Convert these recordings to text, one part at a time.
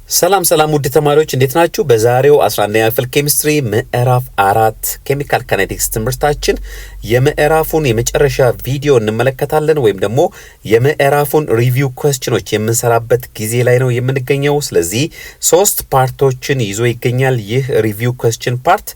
ሰላም ውድ ተማሪዎች እንዴት ናችሁ? በዛሬው 11ኛ ክፍል ኬሚስትሪ ምዕራፍ 4 ኬሚካል ካይኔቲክስ ትምህርታችን የምዕራፉን የመጨረሻ ቪዲዮ እንመለከታለን ወይም ደግሞ የምዕራፉን ሪቪው ኩዌስችኖች የምንሰራበት ጊዜ ላይ ነው የምንገኘው። ስለዚህ 3 ፓርቶችን ይዞ ይገኛል ይህ ሪቪው ኩዌስችን ፓርት።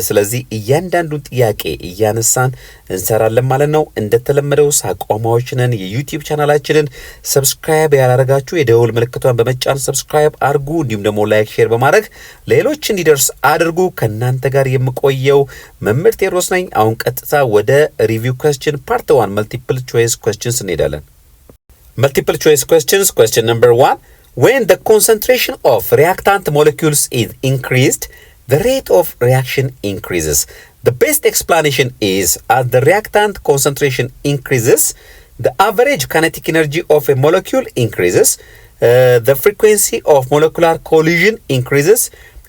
ስለዚህ እያንዳንዱን ጥያቄ እያነሳን እንሰራለን ማለት ነው። እንደተለመደው ሳቋማዎችንን የዩቲዩብ ቻናላችንን ሰብስክራይብ ያላደረጋችሁ የደውል ምልክቷን በመጫን ሰብስክራይብ አድርጉ። እንዲሁም ደግሞ ላይክ ሼር በማድረግ ሌሎች እንዲደርስ አድርጉ። ከናንተ ጋር የምቆየው መምህር ቴዎድሮስ ነኝ። አሁን ቀጥታ ወደ ሪቪው ኩዌስችን ፓርት 1 መልቲፕል ቾይስ ኩዌስችንስ እንሄዳለን። መልቲፕል ቾይስ ኩዌስችንስ ኩዌስችን ነምበር 1 when the concentration of reactant molecules is increased, the rate of reaction increases. The best explanation is as the reactant concentration increases, the average kinetic energy of a molecule increases, the frequency of molecular collision increases,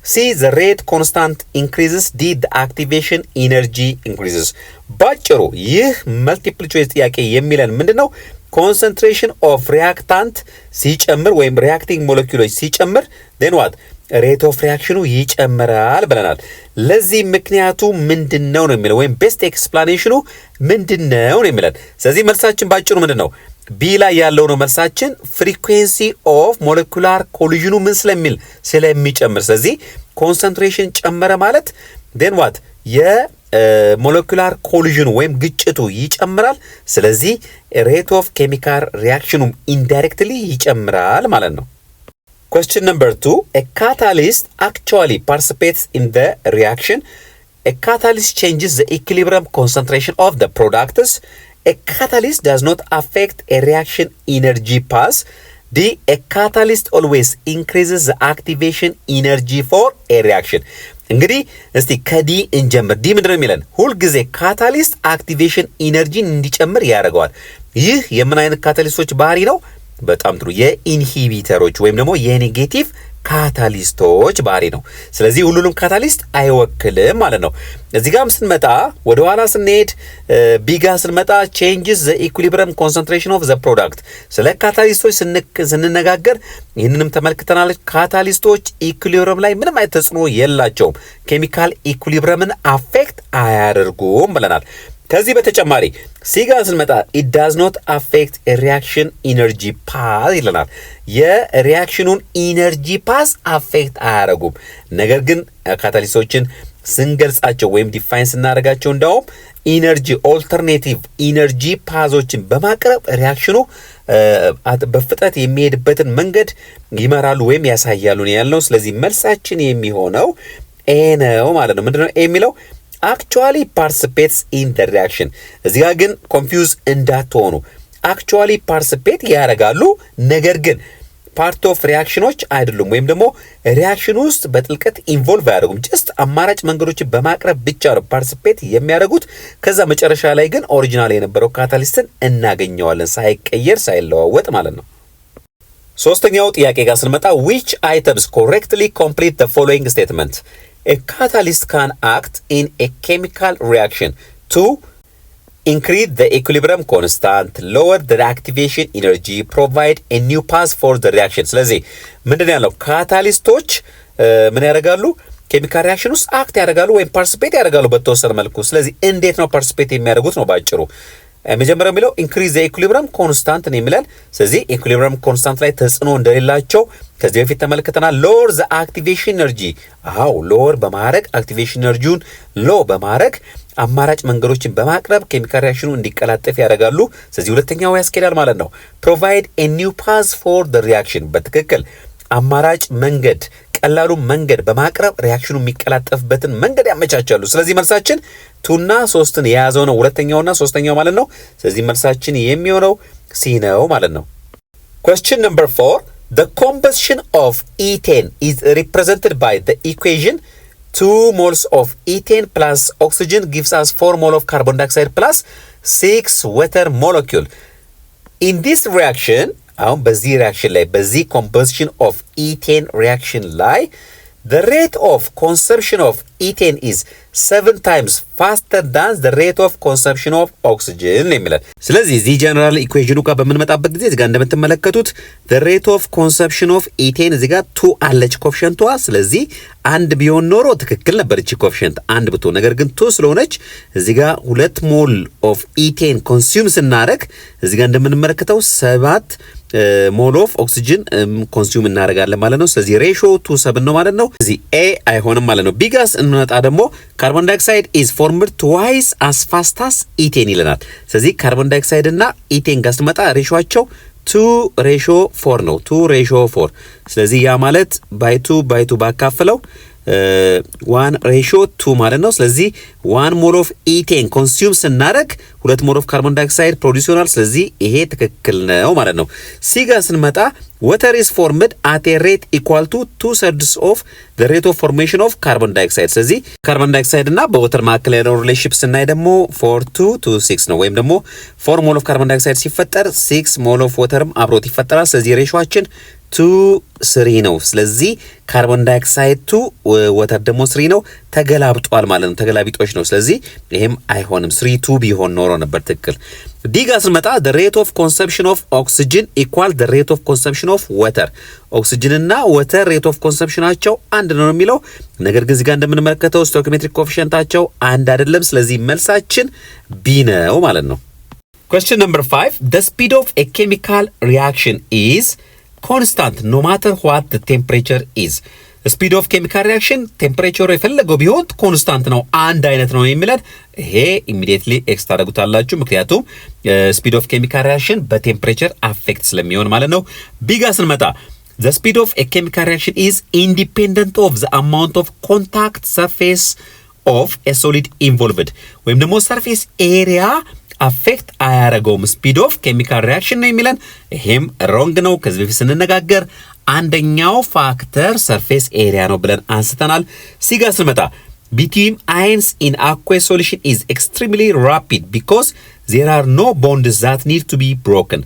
C, the rate constant increases, D, the activation energy increases. ባጭሩ ይህ መልቲፕል ቾይስ ጥያቄ የሚለን ምንድነው? ኮንሰንትሬሽን ኦፍ ሪያክታንት ሲጨምር ወይም ሪያክቲንግ ሞለኪውሎች ሲጨምር then what ሬት ኦፍ ሪያክሽኑ ይጨምራል ብለናል። ለዚህ ምክንያቱ ምንድነው ነው የሚለው ወይም ቤስት ኤክስፕላኔሽኑ ምንድነው ነው የሚለን። ስለዚህ መልሳችን ባጭሩ ምንድነው? ቢ ላይ ያለው ነው መልሳችን። ፍሪኩዌንሲ ኦፍ ሞለኪውላር ኮሊዥኑ ምን ስለሚል ስለሚጨምር። ስለዚህ ኮንሰንትሬሽን ጨመረ ማለት then what የሞለኪውላር ኮሊዥኑ ወይም ግጭቱ ይጨምራል። ስለዚህ ሬት ኦፍ ኬሚካል ሪያክሽኑም ኢንዳይሬክትሊ ይጨምራል ማለት ነው። Question number 2, a catalyst actually participates in the reaction. A catalyst changes the equilibrium concentration of the products. A catalyst does not affect a reaction energy pass. D, a catalyst always increases the activation energy for a reaction. እንግዲህ እስቲ ከዲ እንጀምር። ዲ ምንድነው የሚለን? ሁል ጊዜ ካታሊስት አክቲቬሽን ኢነርጂን እንዲጨምር ያደርገዋል። ይህ የምን አይነት ካታሊስቶች ባህሪ ነው? በጣም ጥሩ የኢንሂቢተሮች ወይም ደግሞ የኔጌቲቭ ካታሊስቶች ባህሪ ነው። ስለዚህ ሁሉንም ካታሊስት አይወክልም ማለት ነው። እዚህ ጋርም ስንመጣ ወደ ኋላ ስንሄድ ቢጋ ስንመጣ changes the equilibrium concentration of the product ስለ ካታሊስቶች ስንነጋገር ይህንንም ተመልክተናል። ካታሊስቶች ኢኩሊብረም ላይ ምንም አይነት ተጽዕኖ የላቸውም። ኬሚካል ኢኩሊብረምን አፌክት አያደርጉም ብለናል። ከዚህ በተጨማሪ ሲጋ ስንመጣ it does not affect a reaction energy path ይለናል። የሪያክሽኑን ኢነርጂ ፓስ አፌክት አያደርጉም። ነገር ግን ካታሊስቶችን ስንገልጻቸው ወይም ዲፋይን ስናደርጋቸው እንዳውም ኢነርጂ ኦልተርኔቲቭ ኢነርጂ ፓዞችን በማቅረብ ሪያክሽኑ በፍጥነት የሚሄድበትን መንገድ ይመራሉ ወይም ያሳያሉ ነው ያልነው። ስለዚህ መልሳችን የሚሆነው ኤ ነው ማለት ነው። ምንድነው ኤ የሚለው? actually participates in the reaction። እዚህ ጋር ግን ኮንፊውዝ እንዳትሆኑ። actually participate ያደርጋሉ፣ ነገር ግን ፓርት ኦፍ ሪያክሽኖች አይደሉም ወይም ደግሞ ሪያክሽን ውስጥ በጥልቀት ኢንቮልቭ አያደርጉም። ጀስት አማራጭ መንገዶችን በማቅረብ ብቻ ነው ፓርቲሲፔት የሚያደርጉት። ከዛ መጨረሻ ላይ ግን ኦሪጂናል የነበረው ካታሊስትን እናገኘዋለን ሳይቀየር ሳይለዋወጥ ማለት ነው። ሶስተኛው ጥያቄ ጋር ስንመጣ which items correctly complete the following statement? A catalyst can act in a chemical reaction to increase the equilibrium constant, lower the activation energy, provide a new path for the reaction. ስለዚህ ምንድን ያለው ካታሊስቶች ምን ያደርጋሉ? ኬሚካል ሪያክሽን ውስጥ አክት ያደርጋሉ ወይም ፓርቲሲፔት ያደርጋሉ በተወሰነ መልኩ። ስለዚህ እንዴት ነው ፓርቲሲፔት የሚያደርጉት ነው ባጭሩ። መጀመሪያው የሚለው ኢንክሪዝ ዘ ኢኩሊብረም ኮንስታንት ነው የሚለን። ስለዚህ ኢኩሊብረም ኮንስታንት ላይ ተጽዕኖ እንደሌላቸው ከዚህ በፊት ተመልክተናል። ሎወር ዘ አክቲቬሽን ኤነርጂ፣ አዎ ሎወር በማድረግ አክቲቬሽን ኤነርጂውን ሎ በማድረግ አማራጭ መንገዶችን በማቅረብ ኬሚካል ሪያክሽኑ እንዲቀላጠፍ ያደርጋሉ። ስለዚህ ሁለተኛው ያስኬዳል ማለት ነው። ፕሮቫይድ ኤ ኒው ፓዝ ፎር ዘ ሪያክሽን፣ በትክክል አማራጭ መንገድ ቀላሉ መንገድ በማቅረብ ሪያክሽኑ የሚቀላጠፍበትን መንገድ ያመቻቻሉ። ስለዚህ መልሳችን 2 እና 3ን የያዘው ነው ሁለተኛውና ሶስተኛው ማለት ነው። ስለዚህ መልሳችን የሚሆነው ሲ ነው ማለት ነው። question number 4, the combustion of ethane is represented by the equation 2 moles of ethane plus oxygen gives us 4 mole of carbon dioxide plus 6 water molecule. In this reaction አሁን በዚህ ሪያክሽን ላይ በዚህ combustion of ethane reaction ላይ the rate of consumption of ethane is 7 times faster than the rate of consumption of oxygen የሚላል። ስለዚህ እዚህ ጀነራል ኢኩዌሽኑ ጋር በምንመጣበት ጊዜ እዚህ ጋር እንደምትመለከቱት the rate of consumption of ethane እዚህ ጋር 2 አለች ኮኤፊሺየንቷ። ስለዚህ አንድ ቢሆን ኖሮ ትክክል ነበር እቺ ኮኤፊሺየንት አንድ ብትሆን፣ ነገር ግን 2 ስለሆነች እዚህ ጋር 2 ሞል ኦፍ ኢቴን ኮንሱም ስናደርግ እዚህ ጋር እንደምንመለከተው 7 ሞል ኦፍ ኦክሲጅን ኮንሱም እናደርጋለን ማለት ነው። ስለዚህ ሬሾ 2:7 ነው ማለት ነው። እዚህ ኤ አይሆንም ማለት ነው። ቢጋስ እንመጣ ደግሞ ካርቦን ዳይኦክሳይድ is formed twice as fast as ethane ይለናል። ስለዚህ ካርቦን ዳይኦክሳይድ እና ኢቴን ጋር ስንመጣ ሬሾአቸው 2:4 ነው። 2:4 ስለዚህ ያ ማለት ባይ 2 ባካፍለው 1:2 ማለት ነው። ስለዚህ 1 ሞል ኦፍ ኢቴን ኮንሱም ስናደርግ 2 ሞል ኦፍ ካርቦን ዳይኦክሳይድ ፕሮዲዩስ ይሆናል። ስለዚህ ይሄ ትክክል ነው ማለት ነው። ሲጋ ስንመጣ water is formed at a rate equal to 2/3 of the rate of formation of carbon dioxide። ስለዚህ ካርቦን ዳይኦክሳይድ እና በወተር መካከል ያለው ሪሌሽንሺፕ ስናይ ደግሞ 4:2 to 6 ነው። ወይም ደግሞ 4 ሞል ኦፍ ካርቦን ዳይኦክሳይድ ሲፈጠር 6 ሞል ኦፍ ወተርም አብሮት ይፈጠራል። ስለዚህ ሬሾአችን 2:3 ነው። ስለዚህ ካርቦን ዳይኦክሳይድ 2 ወተር ደግሞ 3 ነው። ተገላብጧል ማለት ነው። ተገላቢጦች ነው። ስለዚህ ይሄም አይሆንም። 3:2 ቢሆን ኖሮ ነበር ትክክል። ዲጋ ስንመጣ the rate of consumption of oxygen equal the rate of consumption of water። ኦክሲጅን እና ወተር ሬት ኦፍ ኮንሰምፕሽናቸው አንድ ነው የሚለው ነገር ግን እዚህ ጋር እንደምንመለከተው ስቶይኪዮሜትሪክ ኮኤፊሺየንታቸው አንድ አይደለም። ስለዚህ መልሳችን ቢ ነው ማለት ነው። question number 5 the speed of a chemical reaction is constant no matter what the temperature is። ስፒድ ኦፍ ኬሚካል ሪያክሽን ቴምፕሬቸሩ የፈለገው ቢሆን ኮንስታንት ነው አንድ አይነት ነው የሚለን ይሄ ኢሚዲየትሊ ኤክስ ታደርጉታላችሁ። ምክንያቱም ስፒድ ኦፍ ኬሚካል ሪያክሽን በቴምፕሬቸር አፌክት ስለሚሆን ማለት ነው። ቢጋ ስንመጣ the speed of a chemical reaction is independent of the amount of contact surface of a solid involved ወይም ደግሞ ሰርፌስ ኤሪያ አፌክት አያረገውም ስፒድ ኦፍ ኬሚካል ሪያክሽን ነው የሚለን ይሄም ሮንግ ነው። ከዚህ በፊት ስንነጋገር አንደኛው ፋክተር ሰርፌስ ኤሪያ ነው ብለን አንስተናል። ሲጋ ስንመጣ between ions in aqueous solution is extremely rapid because there are no bonds that need to be broken።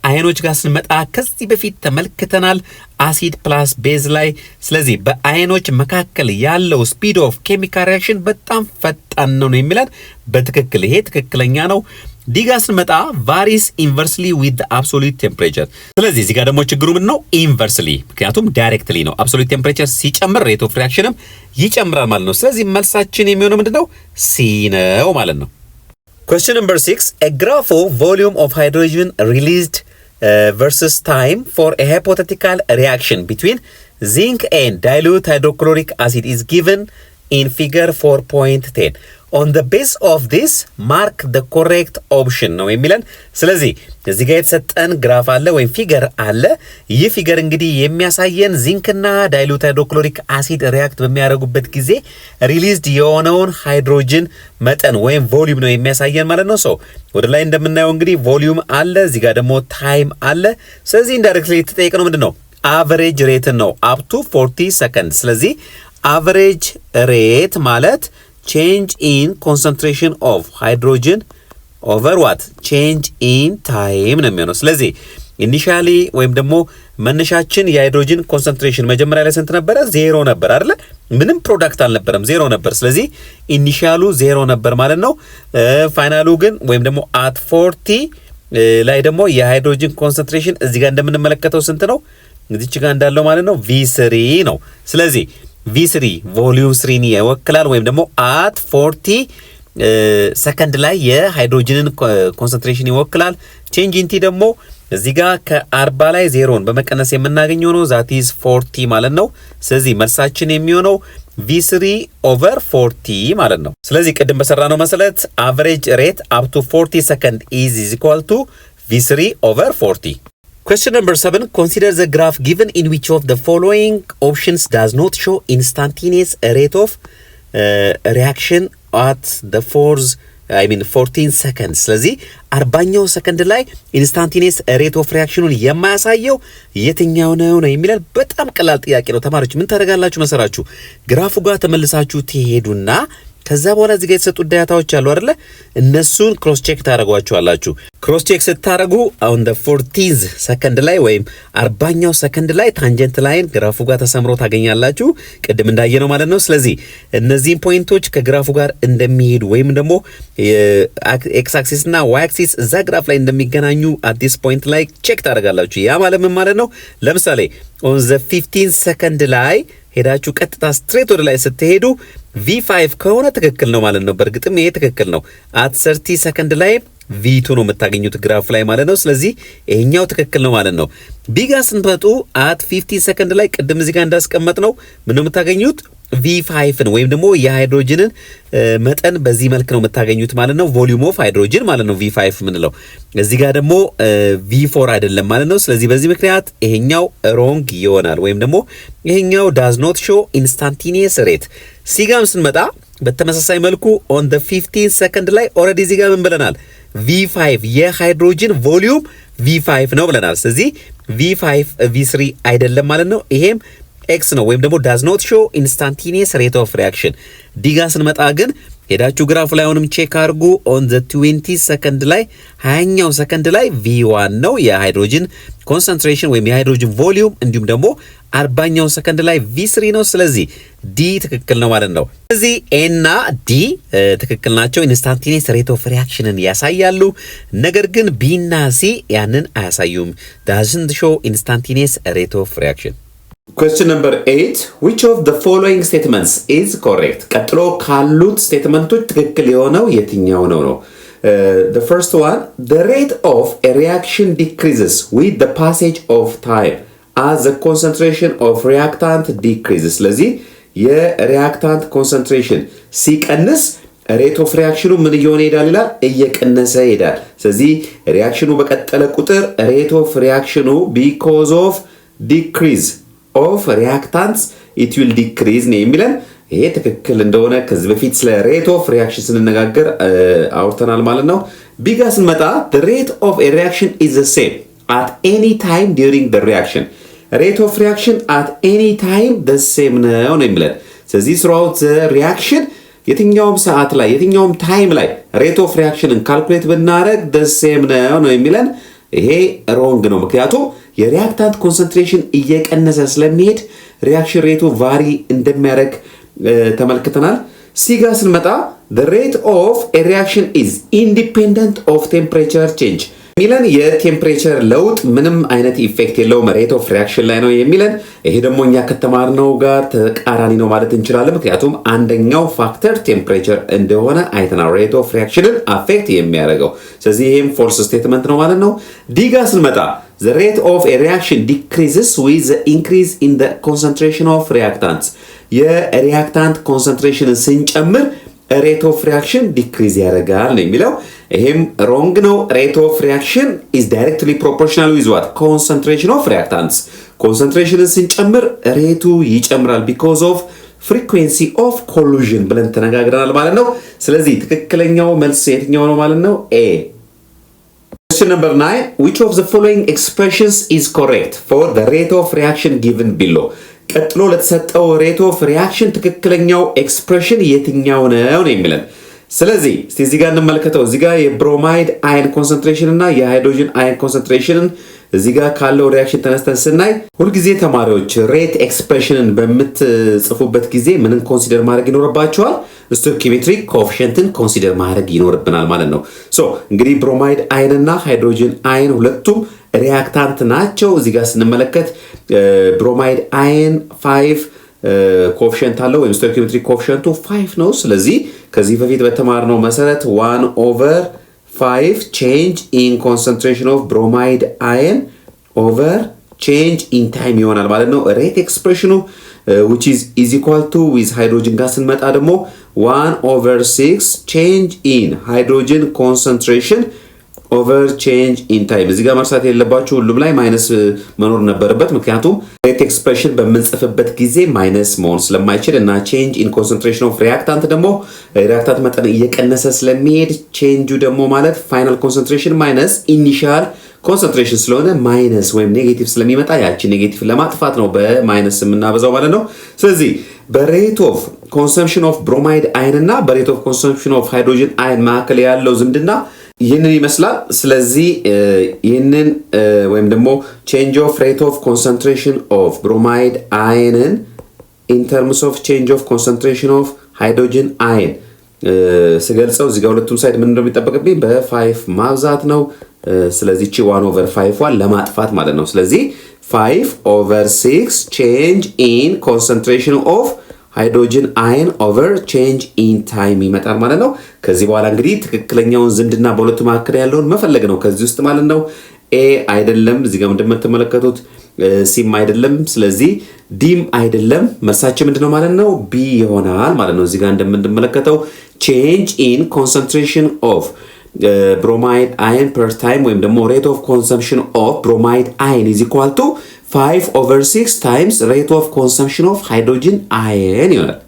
አየኖች ጋር ስንመጣ ከዚህ በፊት ተመልክተናል አሲድ ፕላስ ቤዝ ላይ። ስለዚህ በአየኖች መካከል ያለው ስፒድ ኦፍ ኬሚካል ሪያክሽን በጣም ፈጣን ነው የሚለን በትክክል ይሄ ትክክለኛ ነው። ዲጋ ስንመጣ varies inversely with the absolute temperature። ስለዚህ እዚህ ጋር ደግሞ ችግሩ ምን ነው? ኢንቨርስሊ ምክንያቱም ዳይሬክትሊ ነው። አብሶሉት ቴምፕሬቸር ሲጨምር ሬት ኦፍ ሪያክሽንም ይጨምራል ማለት ነው። ስለዚህ መልሳችን የሚሆነው ምንድነው? ሲ ነው ማለት ነው። question number 6 a graph of volume of hydrogen released versus time for a hypothetical reaction between zinc and dilute hydrochloric acid is given in figure 4.10 on the base of this mark the correct option ነው የሚለን። ስለዚህ እዚህ ጋር የተሰጠን ግራፍ አለ ወይም ፊገር አለ። ይህ ፊገር እንግዲህ የሚያሳየን ዚንክና ዳይሉት ሃይድሮክሎሪክ አሲድ ሪያክት በሚያደርጉበት ጊዜ ሪሊዝድ የሆነውን ሃይድሮጅን መጠን ወይም ቮሊዩም ነው የሚያሳየን ማለት ነው። ወደ ላይ እንደምናየው እንግዲህ ቮሊዩም አለ፣ እዚህ ጋር ደግሞ ታይም አለ። ስለዚህ ኢንዳይሬክትሊ የተጠየቀው ምንድነው? አቨሬጅ ሬት ነው up to 40 ሰከንድ። ስለዚህ አቨሬጅ ሬት ማለት change in concentration of hydrogen over what? change in time ነው የሚሆነው። ስለዚህ ኢኒሻሊ ወይም ደግሞ መነሻችን የሃይድሮጅን ኮንሰንትሬሽን መጀመሪያ ላይ ስንት ነበረ? 0 ነበር አይደል? ምንም ፕሮዳክት አልነበረም፣ 0 ነበር። ስለዚህ ኢኒሻሉ 0 ነበር ማለት ነው። ፋይናሉ ግን ወይም ደግሞ at 40 ላይ ደግሞ የሃይድሮጅን ኮንሰንትሬሽን እዚህ ጋር እንደምንመለከተው ስንት ነው? እዚች ጋር እንዳለው ማለት ነው V3 ነው። ስለዚህ V3 ቮሊዩም 3 ይወክላል ወይም ደግሞ at 40 ሰከንድ ላይ የሃይድሮጅንን ኮንሰንትሬሽን ይወክላል። ቼንጅ ኢን ቲ ደግሞ እዚህ ጋር ከ40 ላይ 0ን በመቀነስ የምናገኘው ነው that is 40 ማለት ነው። ስለዚህ መልሳችን የሚሆነው V3 over 40 ማለት ነው። ስለዚህ ቅድም በሰራነው መሰረት average rate up to 40 second is equal to V3 over 40። question number 7 consider the graph given in which of the following options does not show instantaneous rate of reaction at the 14 seconds። ስለዚህ 40ኛው ሰከንድ ላይ ኢንስታንቲኒየስ ሬት ኦፍ ሪአክሽኑን የማያሳየው የትኛው ነው የሚለው በጣም ቀላል ጥያቄ ነው። ተማሪዎች ምን ታደርጋላችሁ መሰራችሁ? ግራፉ ጋር ተመልሳችሁ ትሄዱና ከዛ በኋላ እዚህ ጋር የተሰጡ ዳታዎች አሉ አይደለ እነሱን ክሮስ ቼክ ታደርጓቸዋላችሁ ክሮስ ቼክ ስታደርጉ on the 14th ሰከንድ ላይ ወይም 40ኛው ሰከንድ ላይ ታንጀንት ላይን ግራፉ ጋር ተሰምሮ ታገኛላችሁ ቅድም እንዳየነው ማለት ነው ስለዚህ እነዚህን ፖይንቶች ከግራፉ ጋር እንደሚሄዱ ወይም ደግሞ ኤክስ አክሲስ እና ዋይ አክሲስ እዛ ግራፍ ላይ እንደሚገናኙ at this point ላይ ቼክ ታደርጋላችሁ ያ ማለት ምን ማለት ነው ለምሳሌ on the 15th ሰከንድ ላይ ሄዳችሁ ቀጥታ ስትሬት ወደ ላይ ስትሄዱ V5 ከሆነ ትክክል ነው ማለት ነው በርግጥም ይሄ ትክክል ነው at 30 ሰከንድ ላይ V2 ነው የምታገኙት ግራፍ ላይ ማለት ነው ስለዚህ ይሄኛው ትክክል ነው ማለት ነው ቢጋ ስንመጡ at 50 ሰከንድ ላይ ቅድም እዚህ ጋር እንዳስቀመጥ ነው ምን ነው የምታገኙት V5 ነው ወይም ደግሞ የሃይድሮጅንን መጠን በዚህ መልክ ነው የምታገኙት ማለት ነው ቮሊዩም ኦፍ ሃይድሮጅን ማለት ነው V5 ምን ነው እዚህ ጋር ደግሞ V4 አይደለም ማለት ነው ስለዚህ በዚህ ምክንያት ይሄኛው ሮንግ ይሆናል ወይም ደግሞ ይሄኛው does not show instantaneous rate ሲጋም ስንመጣ በተመሳሳይ መልኩ on the 15th ሰከንድ ላይ ኦሬዲ እዚህ ጋር ምን ብለናል V5 የሃይድሮጅን ቮሊዩም V5 ነው ብለናል ስለዚህ V5 V3 አይደለም ማለት ነው ይሄም X ነው ወይም ደግሞ does not show instantaneous rate of reaction ዲጋ ስንመጣ ግን ሄዳችሁ ግራፍ ላይ አሁንም ቼክ አድርጉ on the 20th ሰከንድ ላይ 20ኛው ሰከንድ ላይ V1 ነው የሃይድሮጅን ኮንሰንትሬሽን ወይም የሃይድሮጅን ቮሊዩም እንዲሁም ደግሞ 40ኛው ሰከንድ ላይ V3 ነው ስለዚህ D ትክክል ነው ማለት ነው ስለዚህ A እና D ትክክል ናቸው instantaneous rate of reactionን ያሳያሉ ነገር ግን B እና C ያንን አያሳዩም doesn't show instantaneous rate of reaction Question number 8 which of the following statements is correct ቀጥሎ ካሉት ስቴትመንቶች ትክክል የሆነው የትኛው ነው the first one the rate of a reaction decreases with the passage of time as the concentration of reactant decreases ስለዚህ የሪአክታንት ኮንሰንትሬሽን ሲቀንስ ሬት ኦፍ ሪአክሽኑ ምን እየሆነ ይሄዳል ይላል እየቀነሰ ይሄዳል ስለዚህ ሪአክሽኑ በቀጠለ ቁጥር ሬት ኦፍ ሪአክሽኑ because of decrease of reactants it will decrease ነው የሚለን ይሄ ትክክል እንደሆነ ከዚህ በፊት ስለ rate of reaction ስንነጋገር አውርተናል ማለት ነው ቢጋ ስንመጣ the rate of a reaction is the same at any time during the reaction rate of reaction at any time the same ነው የሚለን ስለዚህ throughout the reaction የትኛውም ሰዓት ላይ የትኛውም ታይም ላይ rate of reactionን ካልኩሌት ብናደርግ the same ነው የሚለን ይሄ ሮንግ ነው ምክንያቱም የሪአክታንት ኮንሰንትሬሽን እየቀነሰ ስለሚሄድ ሪአክሽን ሬቱ ቫሪ እንደሚያደርግ ተመልክተናል ሲጋ ስንመጣ the rate of a reaction is independent of temperature change ሚለን የቴምፕሬቸር ለውጥ ምንም አይነት ኢፌክት የለውም ሬት ኦፍ ሪአክሽን ላይ ነው የሚለን ይሄ ደግሞ እኛ ከተማርነው ጋር ተቃራኒ ነው ማለት እንችላለን ምክንያቱም አንደኛው ፋክተር ቴምፕሬቸር እንደሆነ አይተናል ሬት ኦፍ ሪአክሽንን አፌክት የሚያደርገው ስለዚህ ይሄም ፎልስ ስቴትመንት ነው ማለት ነው ዲጋ ስንመጣ the rate of a reaction decreases with the increase in the concentration of reactants የሪአክታንት ኮንሰንትሬሽንን ስንጨምር rate of reaction decrease ያደርጋል ነው የሚለው ይሄም wrong ነው rate of reaction is directly proportional with what concentration of reactants ኮንሰንትሬሽንን ስንጨምር ሬቱ ይጨምራል because of frequency of collision ብለን ተነጋግረናል ማለት ነው ስለዚህ ትክክለኛው መልስ የትኛው ነው ማለት ነው A Question number 9 which of the following expressions is correct for the rate of reaction given below ቀጥሎ ለተሰጠው ሬት ኦፍ ሪአክሽን ትክክለኛው ኤክስፕሬሽን የትኛው ነው የሚለን ስለዚህ እዚህ ጋር እንመልከተው እዚህ ጋር የብሮማይድ አየን ኮንሰንትሬሽን እና የሃይድሮጅን አየን ኮንሰንትሬሽንን እዚህ ጋር ካለው ሪአክሽን ተነስተን ስናይ ሁሉ ጊዜ ተማሪዎች ሬት ኤክስፕሬሽንን በመትጽፉበት ጊዜ ምንን ኮንሲደር ማድረግ ይኖርባቸዋል ስቶይኪዮሜትሪክ ኮኤፊሺየንትን ኮንሲደር ማድረግ ይኖርብናል ማለት ነው ሶ እንግዲህ ብሮማይድ አየን እና ሃይድሮጅን አየን ሁለቱም ሪአክታንት ናቸው እዚህ ጋር ስንመለከት ብሮማይድ አየን 5 ኮኤፊሺየንት አለው ወይም ስቶይኪዮሜትሪክ ኮኤፊሺየንቱ 5 ነው ስለዚህ ከዚህ በፊት በተማርነው መሰረት 1/5 change in concentration of bromide ion over change in time ይሆናል ማለት ነው ሬት ኤክስፕሬሽኑ which is equal to with hydrogen ጋር ስንመጣ ደግሞ 1/6 change in hydrogen concentration over change in time እዚህ ጋር መርሳት የሌለባችሁ ሁሉም ላይ ማይነስ መኖር ነበረበት ምክንያቱም ሬት ኤክስፕሬሽን በምንጽፍበት ጊዜ ማይነስ መሆን ስለማይችል እና change in concentration of reactant ደግሞ ሪአክታንት መጠን እየቀነሰ ስለሚሄድ change ደግሞ ማለት final concentration minus initial ኮንሰንትሬሽን ስለሆነ ማይነስ ወይም ኔጌቲቭ ስለሚመጣ ያቺ ኔጌቲቭ ለማጥፋት ነው በማይነስ የምናበዛው ማለት ነው። ስለዚህ በሬት ኦፍ ኮንሰምፕሽን ኦፍ ብሮማይድ አየን እና በሬት ኦፍ ኮንሰምፕሽን ኦፍ ሃይድሮጅን አየን መካከል ያለው ዝምድና ይህንን ይመስላል። ስለዚህ ይህንን ወይም ደግሞ ቼንጅ ኦፍ ሬት ኦፍ ኮንሰንትሬሽን ኦፍ ብሮማይድ አየንን ኢን ተርምስ ኦፍ ቼንጅ ኦፍ ኮንሰንትሬሽን ኦፍ ሃይድሮጅን አየን ስገልጸው እዚህ ጋር ሁለቱም ሳይድ ምን እንደሚጠበቅብኝ በ5 ማብዛት ነው። ስለዚህ እቺ 1/5 ለማጥፋት ማለት ነው። ስለዚህ 5/6 ቼንጅ ኢን ኮንሰንትሬሽን ኦፍ ሃይድሮጅን አየን ኦቨር ቼንጅ ኢን ታይም ይመጣል ማለት ነው። ከዚህ በኋላ እንግዲህ ትክክለኛውን ዝምድና በሁለቱ መካከል ያለውን መፈለግ ነው ከዚህ ውስጥ ማለት ነው። ኤ አይደለም እዚህ ጋር እንደምትመለከቱት፣ ሲም አይደለም፣ ስለዚህ ዲም አይደለም። መልሳችን ምንድነው ማለት ነው? ቢ ይሆናል ማለት ነው። እዚህ ጋር እንደምንመለከተው ቼንጅ ኢን ኮንሰንትሬሽን ኦፍ ብሮማይድ አየን ፐር ታይም ወይም ደግሞ ሬት ኦፍ ኮንሰምፕሽን ኦፍ ብሮማይድ አየን ኢዝ ኢኳል ቱ 5/6 times rate of consumption of hydrogen ion ይሆናል።